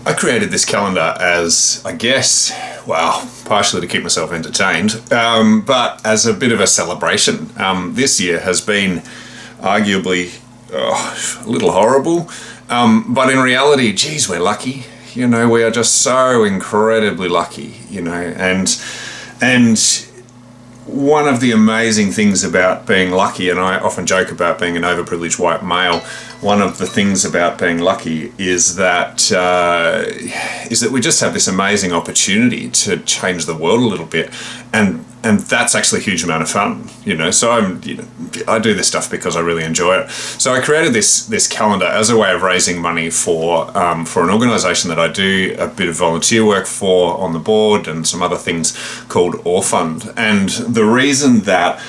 I created this calendar as, I guess, well, partially to keep myself entertained, but as a bit of a celebration. This year has been arguably a little horrible, but in reality, geez, we're lucky. You know, we are just so incredibly lucky, you know, and one of the amazing things about being lucky, and I often joke about being an overprivileged white male, one of the things about being lucky is that we just have this amazing opportunity to change the world a little bit, and that's actually a huge amount of fun, you know. So I do this stuff because I really enjoy it. So I created this calendar as a way of raising money for an organisation that I do a bit of volunteer work for on the board and some other things called Orfund. And the reason that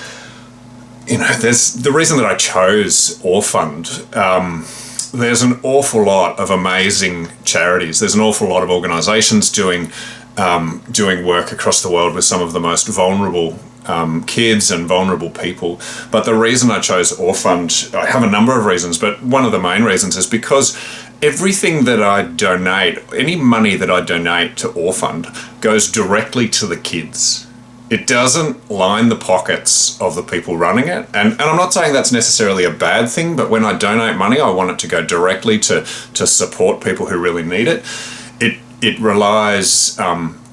I chose Orfund, there's an awful lot of amazing charities. There's an awful lot of organisations doing work across the world with some of the most vulnerable kids and vulnerable people. But the reason I chose Orfund, I have a number of reasons, but one of the main reasons is because everything that I donate, any money that I donate to Orfund, goes directly to the kids. It doesn't line the pockets of the people running it. And I'm not saying that's necessarily a bad thing, but when I donate money, I want it to go directly to support people who really need it. It relies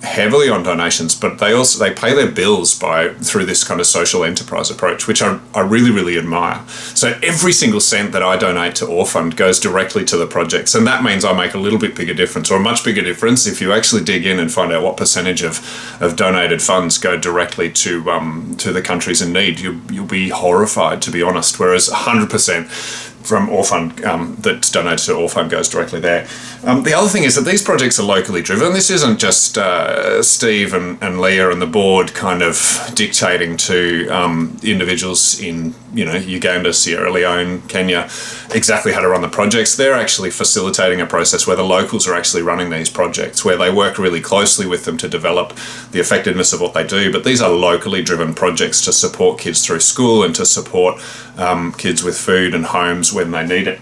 heavily on donations, but they pay their bills through this kind of social enterprise approach, which I really, really admire. So every single cent that I donate to Orfund goes directly to the projects, and that means I make a little bit bigger difference, or a much bigger difference, if you actually dig in and find out what percentage of donated funds go directly to the countries in need. You'll be horrified, to be honest. Whereas 100% from Orfund that's donated to Orfund goes directly there. The other thing is that these projects are locally driven. This isn't just Steve and Leah and the board kind of dictating to individuals in Uganda, Sierra Leone, Kenya, exactly how to run the projects. They're actually facilitating a process where the locals are actually running these projects, where they work really closely with them to develop the effectiveness of what they do. But these are locally driven projects to support kids through school and to support kids with food and homes when they need it.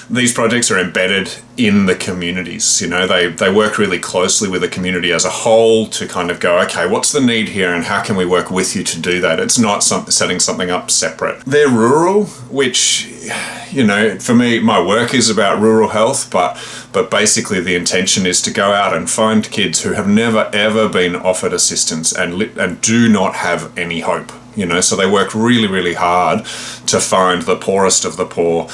These projects are embedded in the communities. You know, they work really closely with the community as a whole to kind of go, okay, what's the need here and how can we work with you to do that? It's not setting something up separate. They're rural, which, you know, for me, my work is about rural health, but basically the intention is to go out and find kids who have never ever been offered assistance and do not have any hope. You know, so they work really, really hard to find the poorest of the poor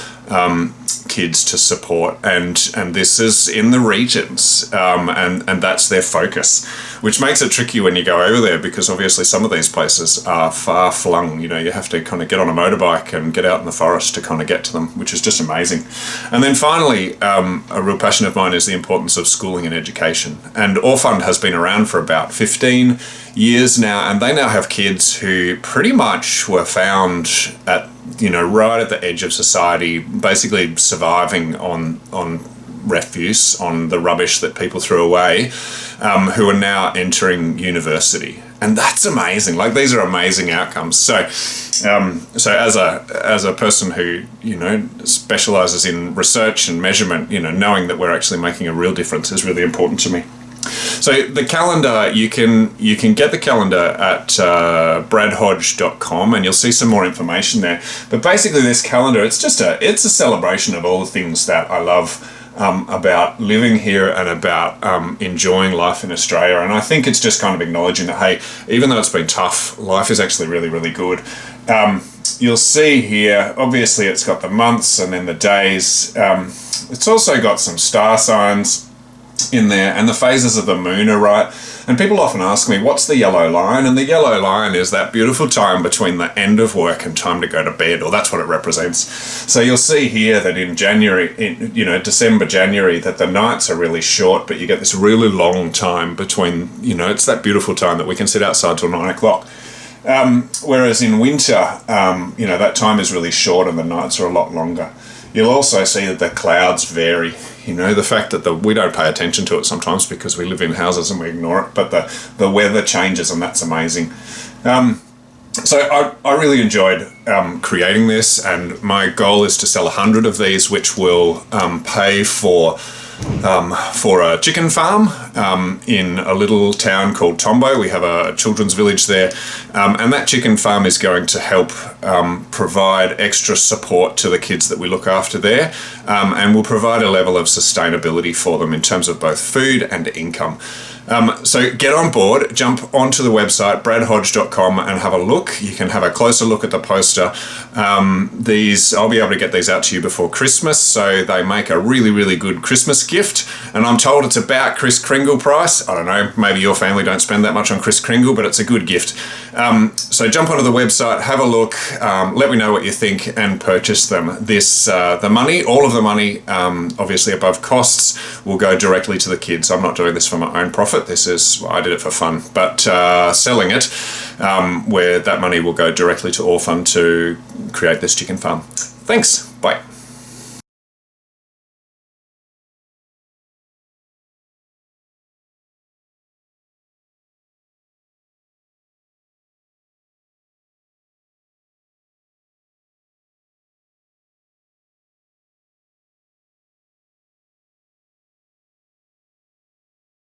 kids to support, and this is in the regions, and that's their focus, which makes it tricky when you go over there, because obviously some of these places are far flung. You know, you have to kind of get on a motorbike and get out in the forest to kind of get to them, which is just amazing. And then finally, a real passion of mine is the importance of schooling and education. And Orfund has been around for about 15 years now, and they now have kids who pretty much were found at, you know, right at the edge of society, basically surviving on refuse, on the rubbish that people threw away, who are now entering university. And that's amazing. Like, these are amazing outcomes. So as a person who, you know, specializes in research and measurement, you know, knowing that we're actually making a real difference is really important to me. So the calendar, you can get the calendar at bradhodge.com, and you'll see some more information there. But basically this calendar, it's a celebration of all the things that I love about living here and about enjoying life in Australia. And I think it's just kind of acknowledging that, hey, even though it's been tough, life is actually really, really good. You'll see here, obviously it's got the months and then the days. It's also got some star signs in there, and the phases of the moon are right. And people often ask me, what's the yellow line? And the yellow line is that beautiful time between the end of work and time to go to bed, or that's what it represents. So you'll see here that in December, January, that the nights are really short, but you get this really long time between, you know, it's that beautiful time that we can sit outside till 9 o'clock. Whereas in winter, you know, that time is really short and the nights are a lot longer. You'll also see that the clouds vary. You know, the fact that we don't pay attention to it sometimes because we live in houses and we ignore it, but the weather changes, and that's amazing. So I really enjoyed creating this, and my goal is to sell 100 of these, which will pay for for a chicken farm in a little town called Tombo. We have a children's village there, and that chicken farm is going to help provide extra support to the kids that we look after there, and will provide a level of sustainability for them in terms of both food and income. So get on board, jump onto the website bradhodge.com and have a look. You can have a closer look at the poster. I'll be able to get these out to you before Christmas, so they make a really, really good Christmas gift. And I'm told it's about Kris Kringle price. I don't know, maybe your family don't spend that much on Kris Kringle, but it's a good gift. So jump onto the website, have a look, let me know what you think, and purchase them. All of the money, obviously above costs, will go directly to the kids. I'm not doing this for my own profit. I did it for fun, but selling it, where that money will go directly to Orphan to create this chicken farm. Thanks. Bye.